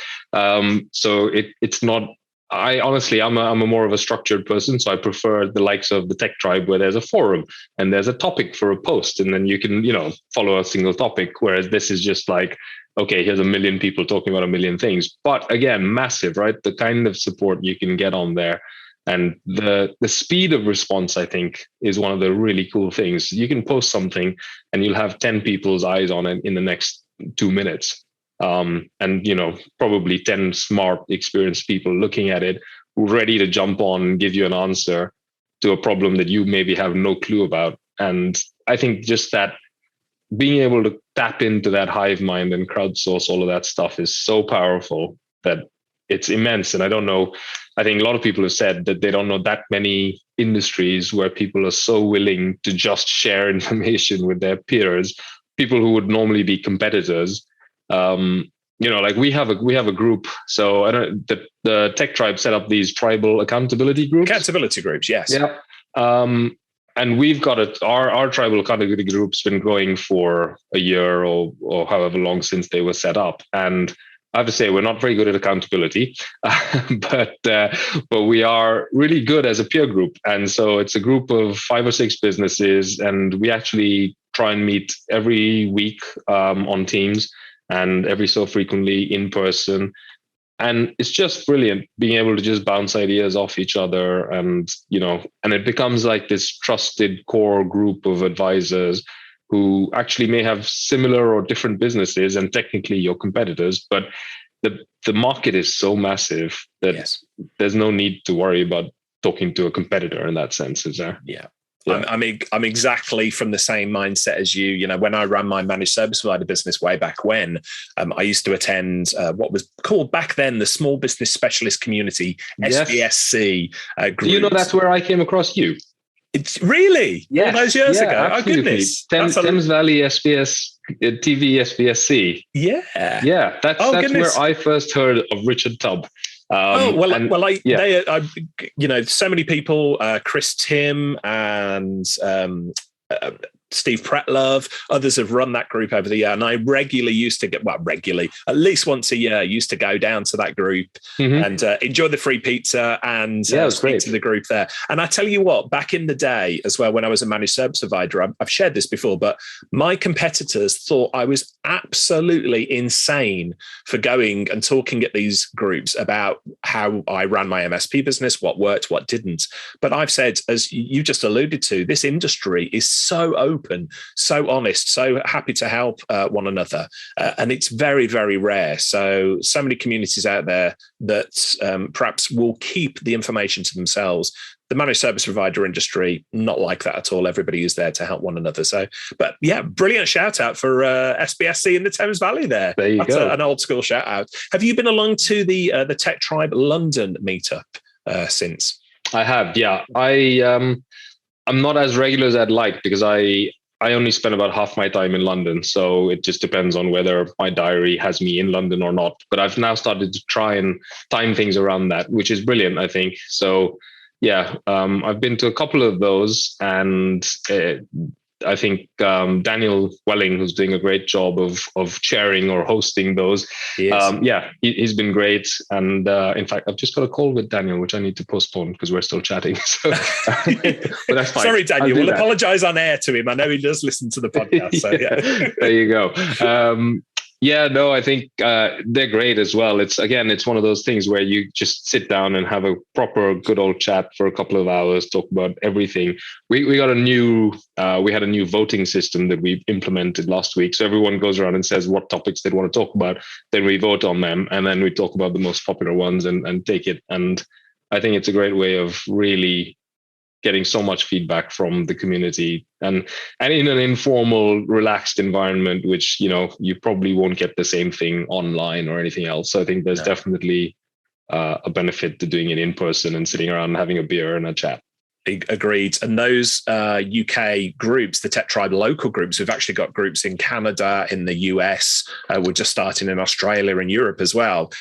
So it's not. I honestly, I'm a more of a structured person, so I prefer the likes of the Tech Tribe, where there's a forum and there's a topic for a post, and then you can, follow a single topic. Whereas this is just like, okay, here's a million people talking about a million things. But again, massive, right? The kind of support you can get on there, and the speed of response, I think, is one of the really cool things. You can post something, and you'll have 10 people's eyes on it in the next 2 minutes. And probably 10 smart, experienced people looking at it, ready to jump on and give you an answer to a problem that you maybe have no clue about. And I think just that being able to tap into that hive mind and crowdsource all of that stuff is so powerful that it's immense. And I don't know, I think a lot of people have said that they don't know that many industries where people are so willing to just share information with their peers, people who would normally be competitors. Like we have a group. So the Tech Tribe set up these tribal accountability groups. Accountability groups, yes. Yeah. And we've got our tribal accountability group's been going for a year or however long since they were set up. And I have to say, we're not very good at accountability, but we are really good as a peer group. And so it's a group of 5 or 6 businesses, and we actually try and meet every week on Teams, and every so frequently in person. And it's just brilliant being able to just bounce ideas off each other. And it becomes like this trusted core group of advisors who actually may have similar or different businesses and technically your competitors, but the market is so massive that there's no need to worry about talking to a competitor in that sense, is there? Yeah. Yeah. I'm exactly from the same mindset as you. When I ran my managed service provider business way back when, I used to attend what was called back then the Small Business Specialist Community, SBSC group. Do you know that's where I came across you? It's really all those years ago. Absolutely. Oh goodness, Thames Valley SBS TV SBSC. Yeah. That's where I first heard of Richard Tubb. So many people, Chris Tim and Steve Pretlove, others have run that group over the year. And I regularly used to at least once a year, used to go down to that group and enjoy the free pizza and speak to the group there. And I tell you what, back in the day as well, when I was a managed service provider, I've shared this before, but my competitors thought I was absolutely insane for going and talking at these groups about how I ran my MSP business, what worked, what didn't. But I've said, as you just alluded to, this industry is so open, so honest, so happy to help one another. And it's very, very rare. So many communities out there that perhaps will keep the information to themselves. The managed service provider industry, not like that at all. Everybody is there to help one another. So, but yeah, brilliant shout out for SBSC in the Thames Valley there. There you go. An old school shout out. Have you been along to the Tech Tribe London meetup since? I have, yeah. I'm not as regular as I'd like because I only spend about half my time in London. So it just depends on whether my diary has me in London or not. But I've now started to try and time things around that, which is brilliant, I think. So yeah, I've been to a couple of those, and I think Daniel Welling, who's doing a great job of chairing or hosting those. He's been great. And in fact, I've just got a call with Daniel, which I need to postpone because we're still chatting. So, but that's fine. Sorry, Daniel. We'll apologize on air to him. I know he does listen to the podcast. So There you go. I think they're great as well. It's one of those things where you just sit down and have a proper good old chat for a couple of hours, talk about everything. We had a new voting system that we implemented last week. So everyone goes around and says what topics they want to talk about. Then we vote on them, and then we talk about the most popular ones and take it. And I think it's a great way of really getting so much feedback from the community and in an informal, relaxed environment, which, you probably won't get the same thing online or anything else. So I think there's definitely a benefit to doing it in person and sitting around and having a beer and a chat. Agreed. And those UK groups, the Tech Tribe local groups, we've actually got groups in Canada, in the US. We're just starting in Australia and Europe as well.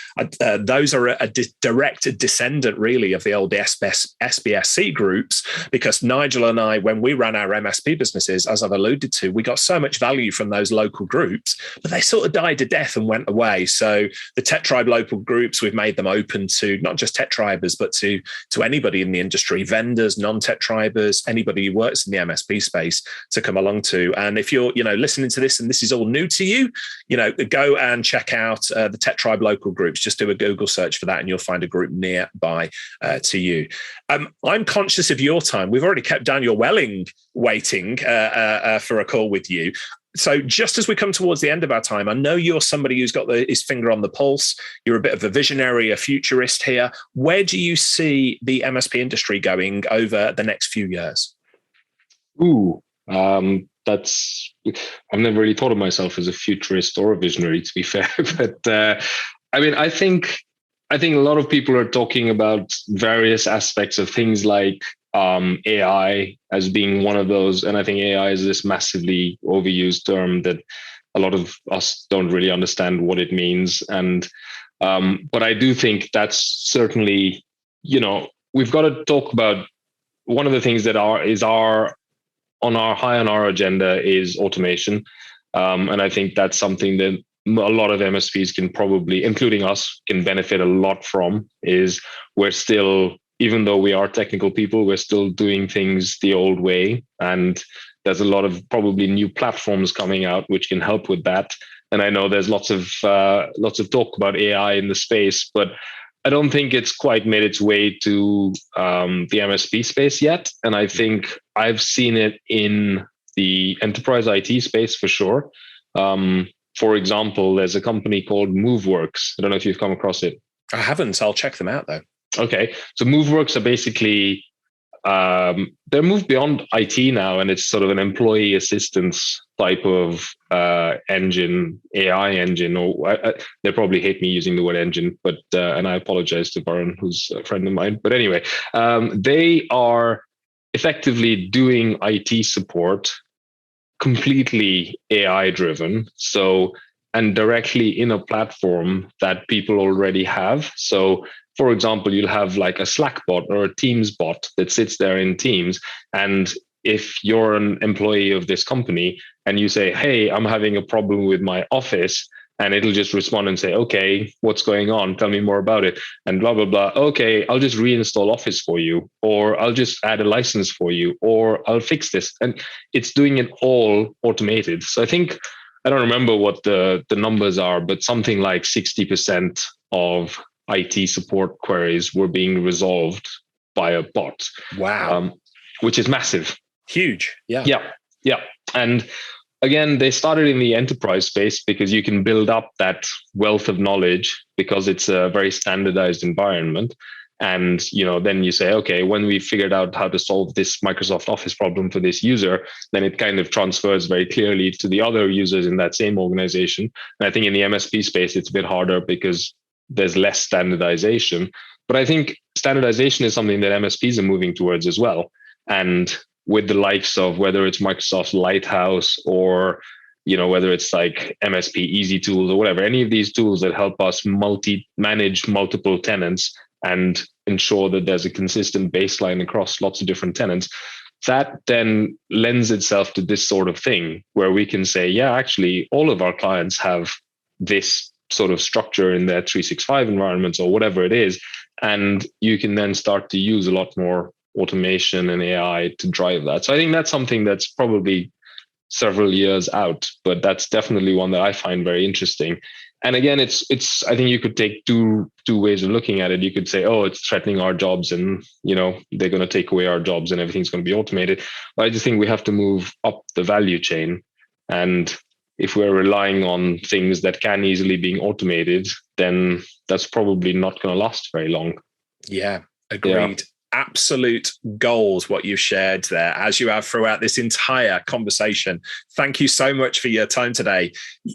Those are a direct descendant, really, of the old SBSC groups, because Nigel and I, when we ran our MSP businesses, as I've alluded to, we got so much value from those local groups, but they sort of died to death and went away. So the Tech Tribe local groups, we've made them open to not just Tech Tribers, but to anybody in the industry, vendors, non-Tech Tribers, anybody who works in the MSP space to come along to. And if you're, listening to this and this is all new to you, go and check out the Tech Tribe local groups. Just do a Google search for that and you'll find a group nearby to you. I'm conscious of your time. We've already kept Daniel Welling waiting for a call with you. So just as we come towards the end of our time, I know you're somebody who's got his finger on the pulse. You're a bit of a visionary, a futurist here. Where do you see the MSP industry going over the next few years? That's, I've never really thought of myself as a futurist or a visionary, to be fair. But I think a lot of people are talking about various aspects of things like AI as being one of those. And I think AI is this massively overused term that a lot of us don't really understand what it means. And but I do think that's certainly, we've got to talk about one of the things that is high on our agenda is automation. And I think that's something that a lot of MSPs can probably, including us, can benefit a lot from. Is we're still, even though we are technical people, we're still doing things the old way. And there's a lot of probably new platforms coming out which can help with that. And I know there's lots of talk about AI in the space, but I don't think it's quite made its way to the MSP space yet. And I think I've seen it in the enterprise IT space for sure. For example, there's a company called Moveworks. I don't know if you've come across it. I haven't. I'll check them out though. Okay. So Moveworks are basically, they're moved beyond IT now, and it's sort of an employee assistance type of engine, AI engine, or they probably hate me using the word engine, but, and I apologize to Baron, who's a friend of mine. But anyway, they are effectively doing IT support completely AI driven. So, and directly in a platform that people already have. So, for example, you'll have like a Slack bot or a Teams bot that sits there in Teams. And if you're an employee of this company and you say, hey, I'm having a problem with my Office, and it'll just respond and say, okay, what's going on? Tell me more about it. And blah, blah, blah. Okay, I'll just reinstall Office for you, or I'll just add a license for you, or I'll fix this. And it's doing it all automated. So I think, I don't remember what the numbers are, but something like 60% of IT support queries were being resolved by a bot. Wow. Which is massive. Huge. Yeah. Yeah. And again, they started in the enterprise space because you can build up that wealth of knowledge because it's a very standardized environment. And, then you say, okay, when we figured out how to solve this Microsoft Office problem for this user, then it kind of transfers very clearly to the other users in that same organization. And I think in the MSP space, it's a bit harder because there's less standardization. But I think standardization is something that MSPs are moving towards as well. And with the likes of whether it's Microsoft Lighthouse or, whether it's like MSP Easy Tools or whatever, any of these tools that help us manage multiple tenants and ensure that there's a consistent baseline across lots of different tenants, that then lends itself to this sort of thing where we can say, yeah, actually, all of our clients have this sort of structure in their 365 environments or whatever it is. And you can then start to use a lot more automation and AI to drive that. So I think that's something that's probably several years out, but that's definitely one that I find very interesting. And again, it's. I think you could take two ways of looking at it. You could say, oh, it's threatening our jobs, and they're going to take away our jobs, and everything's going to be automated. But I just think we have to move up the value chain, and if we're relying on things that can easily be automated, then that's probably not going to last very long. Yeah, agreed. Yeah. Absolute goals, what you've shared there, as you have throughout this entire conversation. Thank you so much for your time today.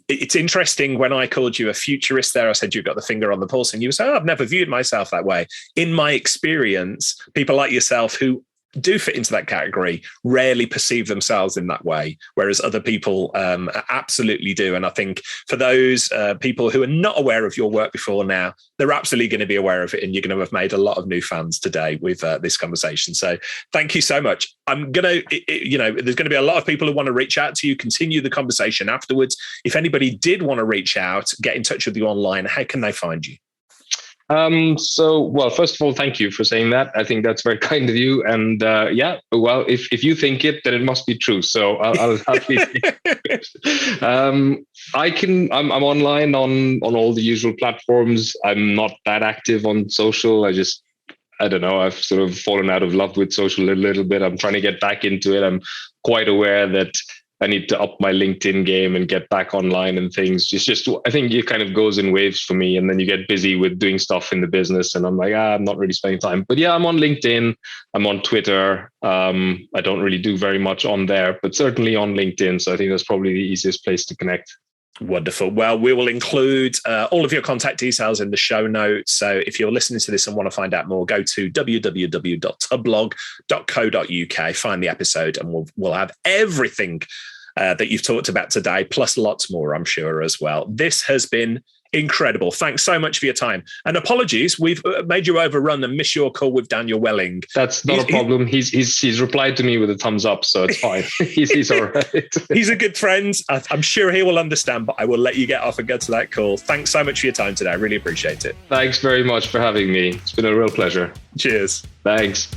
It's interesting, when I called you a futurist there, I said you've got the finger on the pulse, and you said, I've never viewed myself that way. In my experience, people like yourself who do fit into that category rarely perceive themselves in that way, whereas other people absolutely do. And I think for those people who are not aware of your work before now, they're absolutely going to be aware of it, and you're going to have made a lot of new fans today with this conversation. So thank you so much. I'm going to, there's going to be a lot of people who want to reach out to you, continue the conversation afterwards. If anybody did want to reach out, get in touch with you online, how can they find you? Well, first of all, thank you for saying that. I think that's very kind of you. And if you think it, then it must be true. So I'll happily. I'm online on all the usual platforms. I'm not that active on social. I don't know. I've sort of fallen out of love with social a little bit. I'm trying to get back into it. I'm quite aware that I need to up my LinkedIn game and get back online and things. I think it kind of goes in waves for me, and then you get busy with doing stuff in the business, and I'm like, I'm not really spending time. But yeah, I'm on LinkedIn. I'm on Twitter. I don't really do very much on there, but certainly on LinkedIn. So I think that's probably the easiest place to connect. Wonderful. Well, we will include all of your contact details in the show notes. So if you're listening to this and want to find out more, go to www.tubblog.co.uk, find the episode, and we'll have everything that you've talked about today, plus lots more, I'm sure, as well. This has been incredible. Thanks so much for your time. And apologies, we've made you overrun and miss your call with Daniel Welling. That's not a problem. He's replied to me with a thumbs up, so it's fine. he's all right. He's a good friend. I'm sure he will understand, but I will let you get off and go to that call. Thanks so much for your time today. I really appreciate it. Thanks very much for having me. It's been a real pleasure. Cheers. Thanks.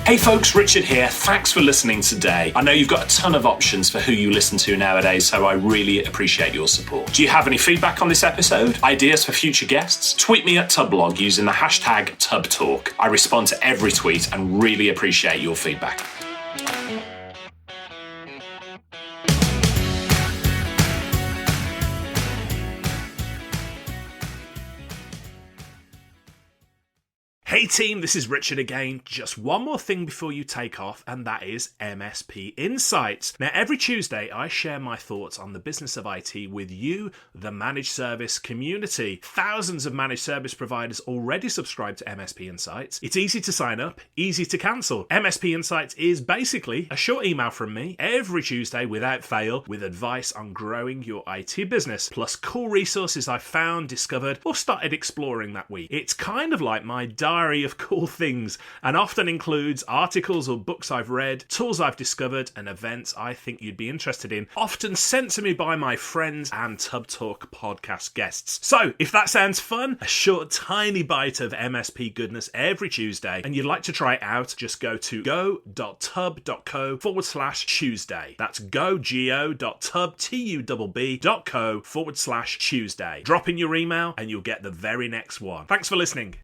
Hey folks, Richard here. Thanks for listening today. I know you've got a ton of options for who you listen to nowadays, so I really appreciate your support. Do you have any feedback on this episode? Ideas for future guests? Tweet me at Tubblog using the hashtag TubTalk. I respond to every tweet and really appreciate your feedback. Hey team, this is Richard again. Just one more thing before you take off, and that is MSP Insights. Now, every Tuesday, I share my thoughts on the business of IT with you, the managed service community. Thousands of managed service providers already subscribe to MSP Insights. It's easy to sign up, easy to cancel. MSP Insights is basically a short email from me every Tuesday without fail with advice on growing your IT business, plus cool resources I found, discovered, or started exploring that week. It's kind of like my diary of cool things, and often includes articles or books I've read, tools I've discovered, and events I think you'd be interested in, often sent to me by my friends and Tub Talk podcast guests. So if that sounds fun, a short tiny bite of MSP goodness every Tuesday, and you'd like to try it out, just go to go.tub.co/Tuesday. That's go.tub.co/Tuesday. Drop in your email and you'll get the very next one. Thanks for listening.